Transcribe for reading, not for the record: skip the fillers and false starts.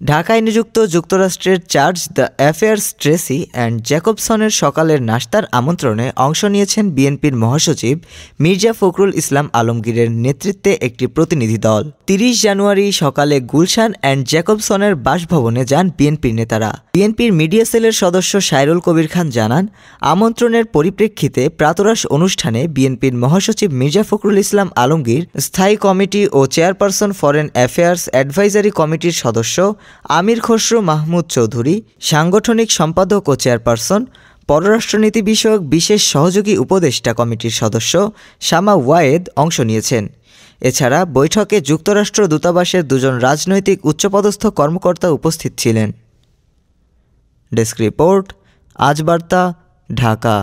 ঢাকায় নিযুক্ত যুক্তরাষ্ট্রের charge d'affaires Tracy Ann জ্যাকবসনের সকালের নাশতার আমন্ত্রণে অংশ নিয়েছেন বিএনপির মহাসচিব মির্জা ফখরুল ইসলাম আলমগীরের নেতৃত্বে একটি প্রতিনিধি দল। ৩০ জানুয়ারি সকালে গুলশান অ্যান্ড জ্যাকবসনের বাসভবনে যান বিএনপির নেতারা। বিএনপির মিডিয়া সেলের সদস্য সাইরুল কবির খান জানান, আমন্ত্রণের পরিপ্রেক্ষিতে প্রাতরাশ অনুষ্ঠানে বিএনপির মহাসচিব মির্জা ফখরুল ইসলাম আলমগীর, স্থায়ী কমিটি ও চেয়ারপারসন ফরেন অ্যাফেয়ার্স অ্যাডভাইজারি কমিটির সদস্য আমির খসরু মাহমুদ চৌধুরী, সাংগঠনিক সম্পাদক ও চেয়ারপারসন, পররাষ্ট্রনীতি বিষয়ক বিশেষ সহযোগী উপদেষ্টা কমিটির সদস্য শামা ওয়ায়েদ অংশ নিয়েছেন। এছাড়া বৈঠকে যুক্তরাষ্ট্র দূতাবাসের দুজন রাজনৈতিক উচ্চপদস্থ কর্মকর্তা উপস্থিত ছিলেন। ডেস্ক রিপোর্ট, আজ বার্তা, ঢাকা।